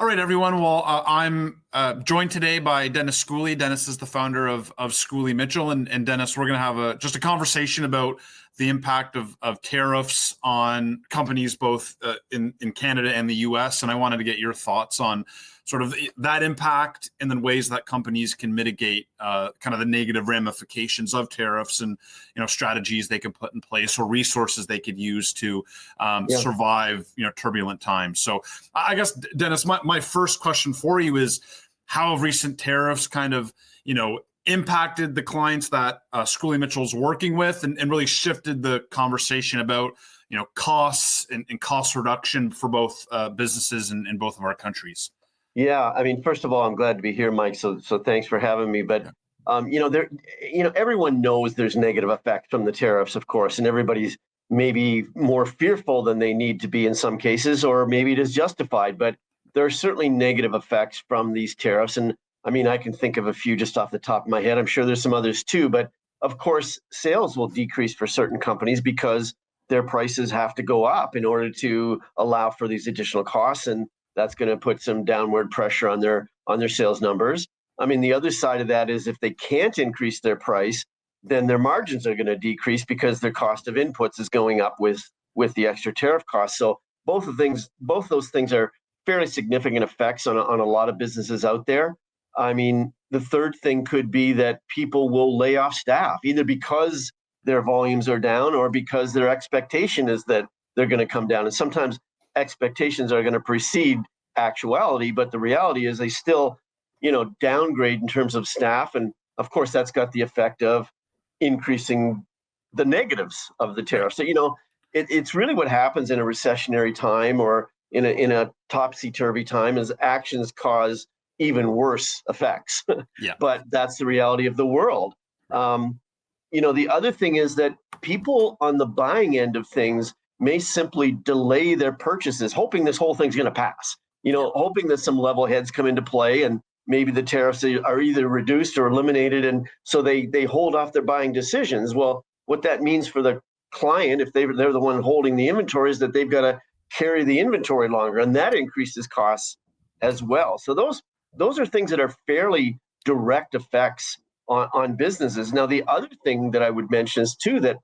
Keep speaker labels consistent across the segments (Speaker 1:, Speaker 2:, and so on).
Speaker 1: All right, everyone. Well, I'm joined today by Dennis Schooley. Dennis is the founder of Schooley Mitchell, and Dennis, we're going to have just a conversation about the impact of tariffs on companies both in Canada and the U.S. And I wanted to get your thoughts on sort of that impact, and then ways that companies can mitigate kind of the negative ramifications of tariffs, and strategies they can put in place or resources they could use to survive turbulent times. So I guess, Dennis, my first question for you is, how have recent tariffs kind of impacted the clients that Schooley Mitchell's working with, and really shifted the conversation about costs and cost reduction for both businesses in both of our countries?
Speaker 2: Yeah, I mean, first of all, I'm glad to be here, Mike. So thanks for having me. But everyone knows there's negative effects from the tariffs, of course, and everybody's maybe more fearful than they need to be in some cases, or maybe it is justified. But there are certainly negative effects from these tariffs, and I mean, I can think of a few just off the top of my head. I'm sure there's some others too, but of course, sales will decrease for certain companies because their prices have to go up in order to allow for these additional costs, and that's going to put some downward pressure on their sales numbers. I mean, the other side of that is if they can't increase their price, then their margins are going to decrease because their cost of inputs is going up with the extra tariff costs. So both those things are fairly significant effects on a lot of businesses out there. I mean, the third thing could be that people will lay off staff, either because their volumes are down or because their expectation is that they're going to come down. And sometimes expectations are going to precede actuality, but the reality is they still, downgrade in terms of staff. And of course, that's got the effect of increasing the negatives of the tariff. So, it's really what happens in a recessionary time or in a topsy-turvy time is actions cause even worse effects.
Speaker 1: Yeah.
Speaker 2: But that's the reality of the world. The other thing is that people on the buying end of things may simply delay their purchases, hoping this whole thing's going to pass, hoping that some level heads come into play and maybe the tariffs are either reduced or eliminated. And so they hold off their buying decisions. Well, what that means for the client, if they're the one holding the inventory, is that they've got to carry the inventory longer, and that increases costs as well. So those are things that are fairly direct effects on businesses. Now, the other thing that I would mention is too that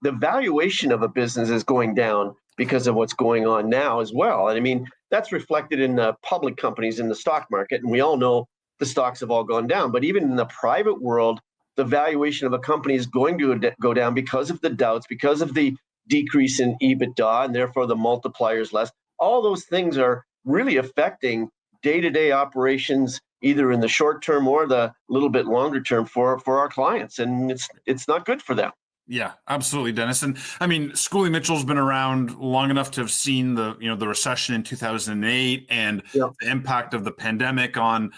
Speaker 2: the valuation of a business is going down because of what's going on now as well. And I mean, that's reflected in the public companies in the stock market. And we all know the stocks have all gone down. But even in the private world, the valuation of a company is going to go down because of the doubts, because of the decrease in EBITDA, and therefore the multipliers less. All those things are really affecting day-to-day operations, either in the short term or the little bit longer term for our clients. And it's not good for them.
Speaker 1: Yeah, absolutely, Dennis. And I mean, Schooley Mitchell's been around long enough to have seen the recession in 2008 and the impact of the pandemic on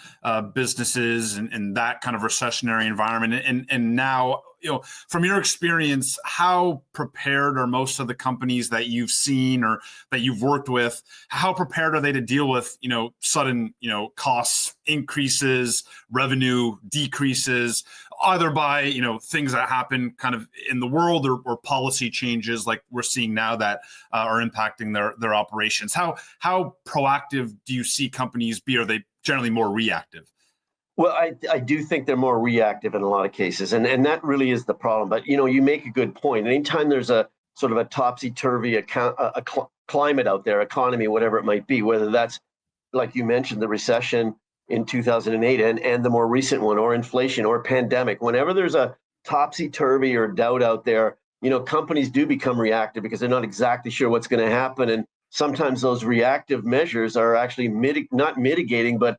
Speaker 1: businesses and that kind of recessionary environment. And now, from your experience, how prepared are most of the companies that you've seen or that you've worked with? How prepared are they to deal with sudden cost increases, revenue decreases, either by things that happen kind of in the world or policy changes like we're seeing now that are impacting their operations? How proactive do you see companies be? Are they generally more reactive?
Speaker 2: Well, I do think they're more reactive in a lot of cases, and that really is the problem. But you make a good point. Anytime there's a sort of a topsy-turvy climate out there, economy, whatever it might be, whether that's, like you mentioned, the recession in 2008 and the more recent one, or inflation or pandemic, whenever there's a topsy-turvy or doubt out there, companies do become reactive because they're not exactly sure what's going to happen. And sometimes those reactive measures are actually not mitigating, but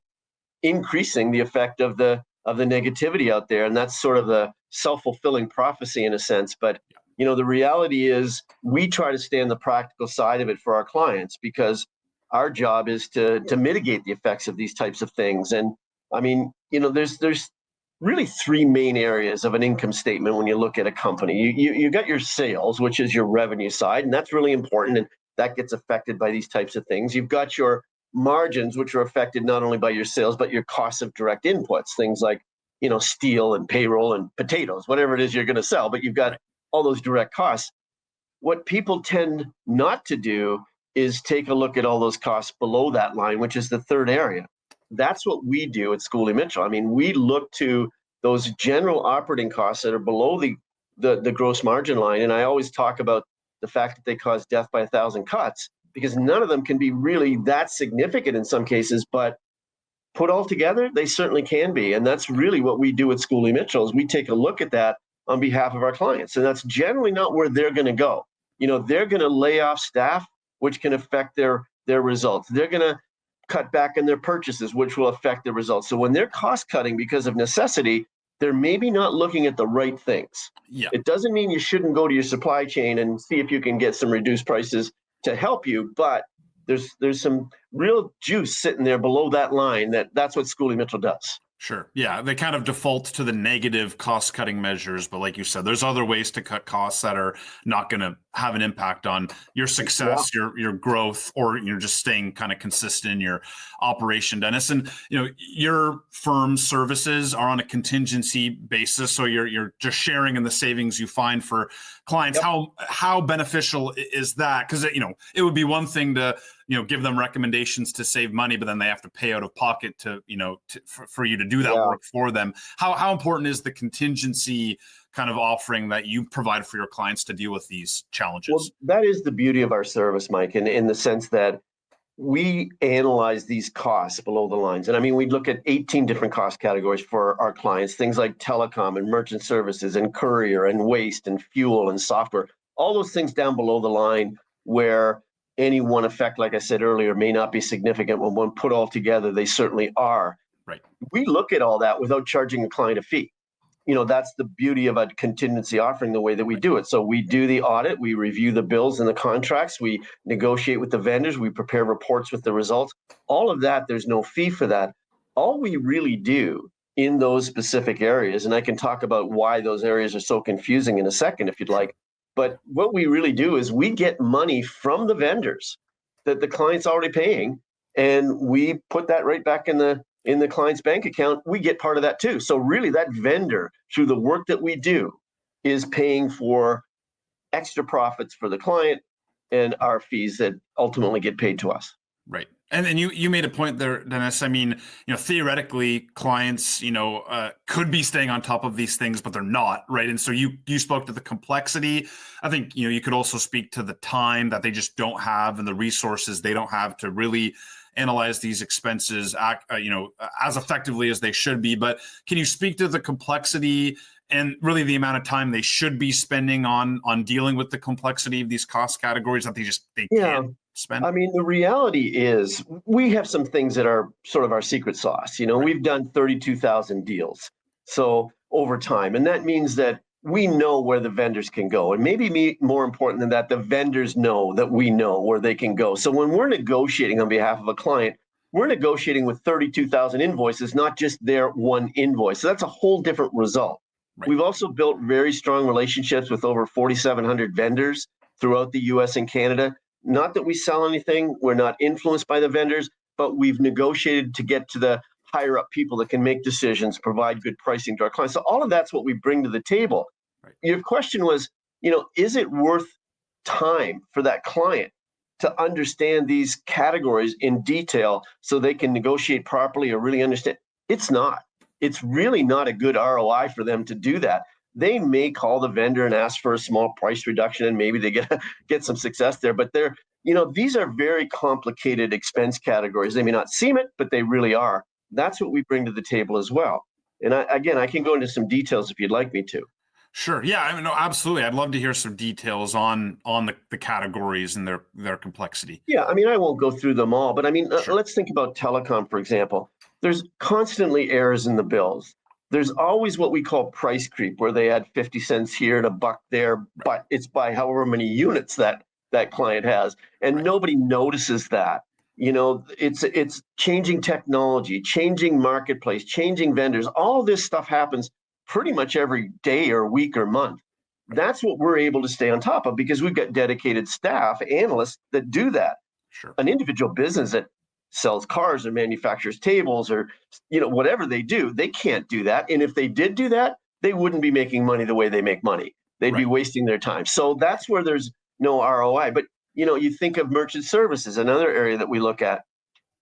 Speaker 2: increasing the effect of the negativity out there. And that's sort of the self-fulfilling prophecy in a sense. But the reality is we try to stay on the practical side of it for our clients, because our job is to mitigate the effects of these types of things. And I mean, there's really three main areas of an income statement when you look at a company. You got your sales, which is your revenue side, and that's really important, and that gets affected by these types of things. You've got your margins, which are affected not only by your sales, but your costs of direct inputs, things like, steel and payroll and potatoes, whatever it is you're going to sell, but you've got all those direct costs. What people tend not to do is take a look at all those costs below that line, which is the third area. That's what we do at Schooley Mitchell. I mean, we look to those general operating costs that are below the gross margin line. And I always talk about the fact that they cause death by 1,000 cuts, because none of them can be really that significant in some cases, but put all together, they certainly can be. And that's really what we do at Schooley Mitchell, is we take a look at that on behalf of our clients. And that's generally not where they're going to go. They're going to lay off staff, which can affect their results. They're going to cut back on their purchases, which will affect their results. So when they're cost cutting because of necessity, they're maybe not looking at the right things.
Speaker 1: Yeah.
Speaker 2: It doesn't mean you shouldn't go to your supply chain and see if you can get some reduced prices to help you, but there's some real juice sitting there below that line. That's what Schooley Mitchell does.
Speaker 1: Sure. Yeah. They kind of default to the negative cost cutting measures. But like you said, there's other ways to cut costs that are not going to have an impact on your success, your growth, or you're just staying kind of consistent in your operation, Dennis. And, your firm's services are on a contingency basis. So you're just sharing in the savings you find for clients.
Speaker 2: Yep.
Speaker 1: How beneficial is that? Because, it would be one thing to, give them recommendations to save money, but then they have to pay out of pocket for you to do that work for them. How important is the contingency kind of offering that you provide for your clients to deal with these challenges?
Speaker 2: Well, that is the beauty of our service, Mike, in the sense that we analyze these costs below the lines. And I mean, we look at 18 different cost categories for our clients, things like telecom and merchant services and courier and waste and fuel and software, all those things down below the line where any one effect, like I said earlier, may not be significant. When one put all together, they certainly are.
Speaker 1: Right.
Speaker 2: We look at all that without charging a client a fee. That's the beauty of a contingency offering, the way that we do it. So we do the audit, we review the bills and the contracts, we negotiate with the vendors, we prepare reports with the results. All of that, there's no fee for that. All we really do in those specific areas, and I can talk about why those areas are so confusing in a second if you'd like, but what we really do is we get money from the vendors that the client's already paying, and we put that right back in the client's bank account. We get part of that too. So really that vendor, through the work that we do, is paying for extra profits for the client and our fees that ultimately get paid to us.
Speaker 1: Right. And then you made a point there, Dennis. I mean, theoretically, clients, could be staying on top of these things, but they're not, right? And so you spoke to the complexity. I think, you could also speak to the time that they just don't have and the resources they don't have to really analyze these expenses, as effectively as they should be. But can you speak to the complexity and really the amount of time they should be spending on dealing with the complexity of these cost categories that they can't spend?
Speaker 2: I mean, the reality is we have some things that are sort of our secret sauce.
Speaker 1: Right.
Speaker 2: We've done 32,000 deals so over time, and that means that we know where the vendors can go. And maybe more important than that, the vendors know that we know where they can go. So when we're negotiating on behalf of a client, we're negotiating with 32,000 invoices, not just their one invoice. So that's a whole different result. Right. We've also built very strong relationships with over 4,700 vendors throughout the US and Canada. Not that we sell anything, we're not influenced by the vendors, but we've negotiated to get to the higher up people that can make decisions, provide good pricing to our clients. So all of that's what we bring to the table. Right. Your question was, is it worth time for that client to understand these categories in detail so they can negotiate properly or really understand? It's not. It's really not a good ROI for them to do that. They may call the vendor and ask for a small price reduction, and maybe they get some success there. But these are very complicated expense categories. They may not seem it, but they really are. That's what we bring to the table as well. And I can go into some details if you'd like me to.
Speaker 1: Sure. Yeah. I mean, no, absolutely. I'd love to hear some details on the categories and their complexity.
Speaker 2: Yeah. I mean, I won't go through them all, but I mean,
Speaker 1: Sure.
Speaker 2: Let's think about telecom, for example. There's constantly errors in the bills. There's always what we call price creep, where they add 50 cents here and $1 there, but it's by however many units that client has. And nobody notices that. It's changing technology, changing marketplace, changing vendors. All this stuff happens pretty much every day or week or month. That's what we're able to stay on top of because we've got dedicated staff, analysts that do that.
Speaker 1: Sure.
Speaker 2: An individual business that sells cars or manufactures tables or whatever they do, they can't do that. And if they did do that, they wouldn't be making money the way they make money. They'd be wasting their time. So that's where there's no ROI. But You think of merchant services, another area that we look at.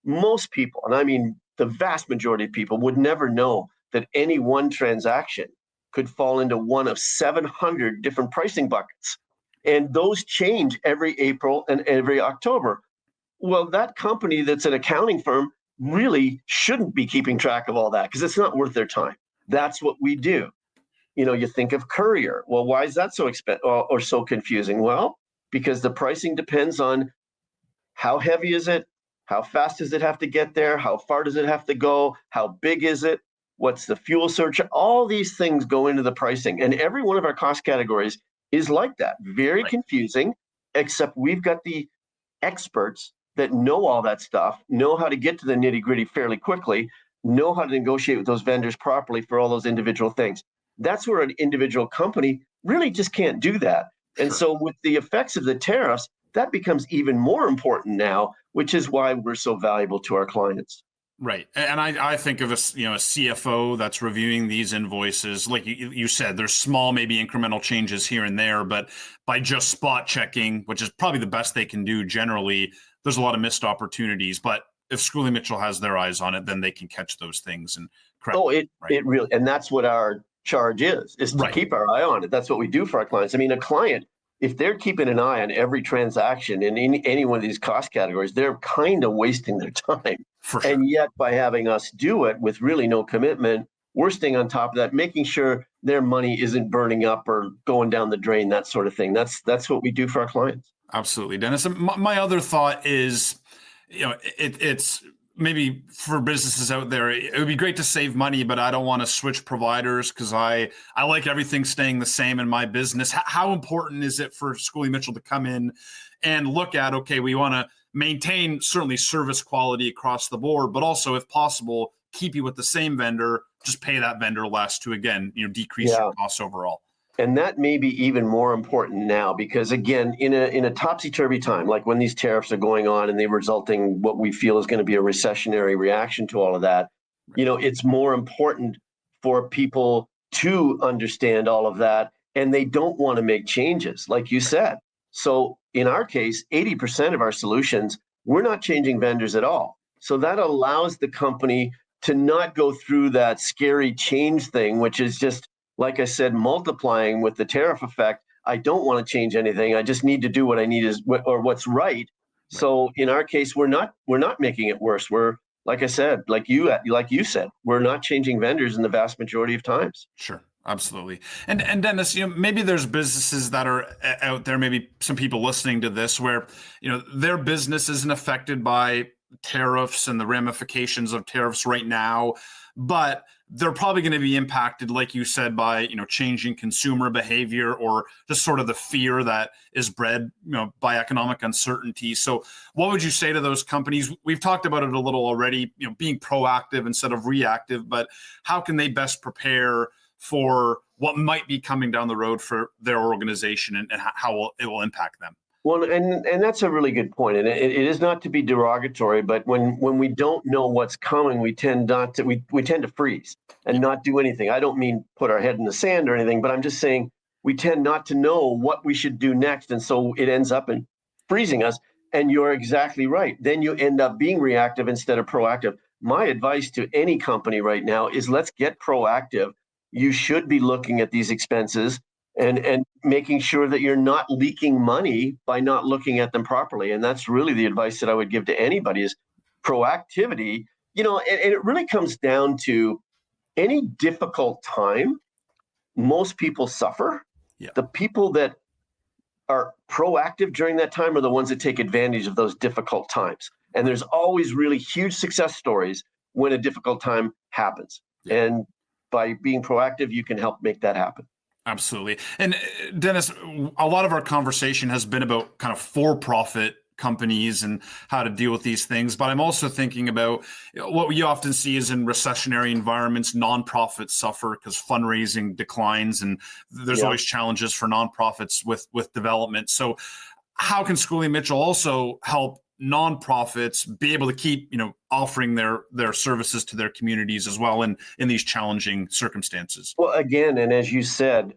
Speaker 2: Most people, and I mean the vast majority of people, would never know that any one transaction could fall into one of 700 different pricing buckets. And those change every April and every October. Well, that company that's an accounting firm really shouldn't be keeping track of all that because it's not worth their time. That's what we do. You think of courier. Well, why is that so expensive or so confusing? Well, because the pricing depends on how heavy is it, how fast does it have to get there, how far does it have to go, how big is it, what's the fuel surcharge. All these things go into the pricing, and every one of our cost categories is like that. Very confusing, except we've got the experts that know all that stuff, know how to get to the nitty-gritty fairly quickly, know how to negotiate with those vendors properly for all those individual things. That's where an individual company really just can't do that. And so with the effects of the tariffs, that becomes even more important now, which is why we're so valuable to our clients.
Speaker 1: Right. And I think of a CFO that's reviewing these invoices. Like you said, there's small, maybe incremental changes here and there, but by just spot checking, which is probably the best they can do generally, there's a lot of missed opportunities. But if Schooley Mitchell has their eyes on it, then they can catch those things and correct.
Speaker 2: Oh, it really, and that's what our charge is to keep our eye on it. That's what we do for our clients. I mean, a client, if they're keeping an eye on every transaction in any one of these cost categories, they're kind of wasting their time.
Speaker 1: For sure.
Speaker 2: And yet by having us do it with really no commitment, we're staying on top of that, making sure their money isn't burning up or going down the drain, that sort of thing. That's what we do for our clients.
Speaker 1: Absolutely, Dennis. My other thought is, it's maybe for businesses out there, it would be great to save money, but I don't want to switch providers because I like everything staying the same in my business. How important is it for Schooley Mitchell to come in and look at, okay, we want to maintain certainly service quality across the board, but also, if possible, keep you with the same vendor, just pay that vendor less to, again, decrease your costs overall.
Speaker 2: And that may be even more important now because, again, in a topsy-turvy time, like when these tariffs are going on and they're resulting what we feel is going to be a recessionary reaction to all of that, it's more important for people to understand all of that, and they don't want to make changes, like you said. So in our case, 80% of our solutions, we're not changing vendors at all. So that allows the company to not go through that scary change thing, which is just, like I said, multiplying with the tariff effect. I don't want to change anything. I just need to do what I need or what's right. So in our case, we're not making it worse. We're, like I said, like you said, we're not changing vendors in the vast majority of times.
Speaker 1: Sure. Absolutely. And Dennis, maybe there's businesses that are out there, maybe some people listening to this where, their business isn't affected by tariffs and the ramifications of tariffs right now, but they're probably going to be impacted, like you said, by, changing consumer behavior or just sort of the fear that is bred, by economic uncertainty. So what would you say to those companies? We've talked about it a little already, being proactive instead of reactive, but how can they best prepare for what might be coming down the road for their organization and how it will impact them?
Speaker 2: Well, and that's a really good point. And it is not to be derogatory, but when we don't know what's coming, we tend to freeze and not do anything. I don't mean put our head in the sand or anything, but I'm just saying we tend not to know what we should do next. And so it ends up in freezing us. And you're exactly right. Then you end up being reactive instead of proactive. My advice to any company right now is let's get proactive. You should be looking at these expenses and making sure that you're not leaking money by not looking at them properly. And that's really the advice that I would give to anybody is proactivity, and it really comes down to any difficult time, most people suffer. Yeah. The people that are proactive during that time are the ones that take advantage of those difficult times. And there's always really huge success stories when a difficult time happens. Yeah. And by being proactive, you can help make that happen.
Speaker 1: Absolutely. And Dennis, a lot of our conversation has been about kind of for-profit companies and how to deal with these things. But I'm also thinking about what you often see is in recessionary environments, nonprofits suffer because fundraising declines, and there's always challenges for nonprofits with development. So how can Schooley Mitchell also help nonprofits be able to keep, offering their services to their communities as well in these challenging circumstances?
Speaker 2: Well, again, and as you said,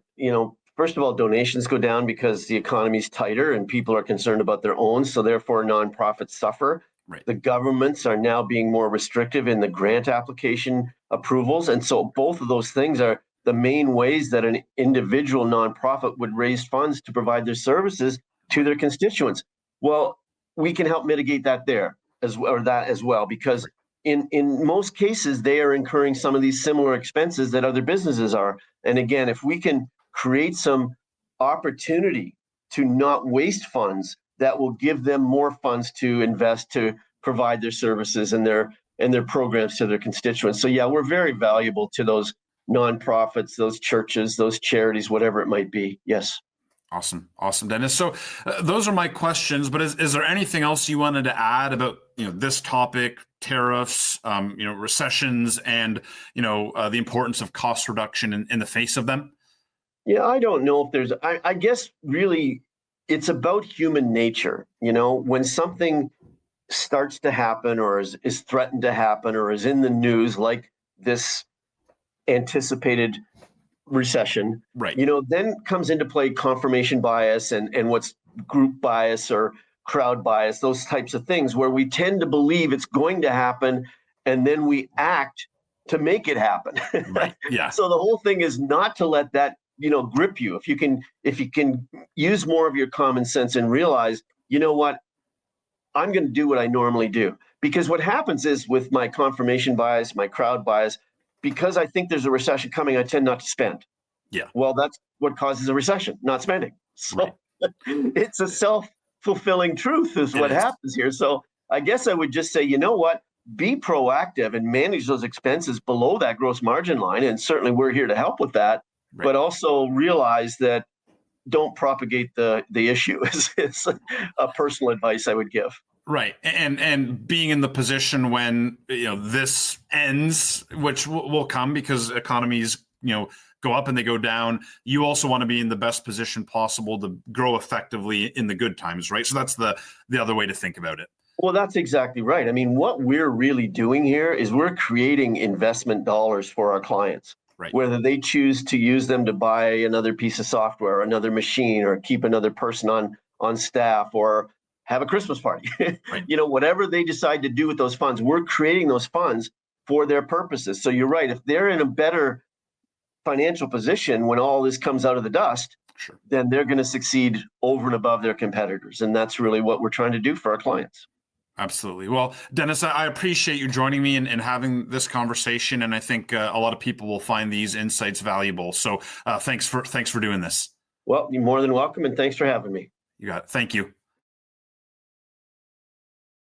Speaker 2: first of all, donations go down because the economy is tighter and people are concerned about their own. So therefore, nonprofits suffer.
Speaker 1: Right.
Speaker 2: The governments are now being more restrictive in the grant application approvals. And so both of those things are the main ways that an individual nonprofit would raise funds to provide their services to their constituents. Well, we can help mitigate that there as well, or that as well, because in most cases, they are incurring some of these similar expenses that other businesses are. And again, if we can create some opportunity to not waste funds, that will give them more funds to invest to provide their services and their programs to their constituents. So yeah, we're very valuable to those nonprofits, those churches, those charities, whatever it might be. Yes.
Speaker 1: Awesome, Dennis. So those are my questions. But is there anything else you wanted to add about this topic, tariffs, recessions, and the importance of cost reduction in the face of them?
Speaker 2: Yeah, I don't know if there's. I guess really, it's about human nature. When something starts to happen, or is threatened to happen, or is in the news, like this anticipated recession,
Speaker 1: right?
Speaker 2: Then comes into play confirmation bias and what's group bias or crowd bias, those types of things, where we tend to believe it's going to happen and then we act to make it happen.
Speaker 1: Right. Yeah.
Speaker 2: So the whole thing is not to let that grip you. If you can use more of your common sense and realize, what, I'm going to do what I normally do. Because what happens is, with my confirmation bias, my crowd bias, because I think there's a recession coming, I tend not to spend.
Speaker 1: Yeah.
Speaker 2: Well, that's what causes a recession, not spending. So it's a self-fulfilling truth is what happens here. So I guess I would just say, what, be proactive and manage those expenses below that gross margin line. And certainly we're here to help with that. Right. But also realize that don't propagate the issue is a personal advice I would give.
Speaker 1: Right. And being in the position when, this ends, which will come because economies, go up and they go down, you also want to be in the best position possible to grow effectively in the good times, right? So that's the other way to think about it.
Speaker 2: Well, that's exactly right. I mean, what we're really doing here is we're creating investment dollars for our clients. Right. Whether they choose to use them to buy another piece of software, another machine, or keep another person on staff, or have a Christmas party, right. Whatever they decide to do with those funds, we're creating those funds for their purposes. So you're right. If they're in a better financial position when all this comes out of the dust, sure, then they're going to succeed over and above their competitors. And that's really what we're trying to do for our clients. Absolutely.
Speaker 1: Well, Dennis, I appreciate you joining me and having this conversation. And I think a lot of people will find these insights valuable. So thanks for doing this.
Speaker 2: Well, you're more than welcome. And thanks for having me.
Speaker 1: You got it. Thank you.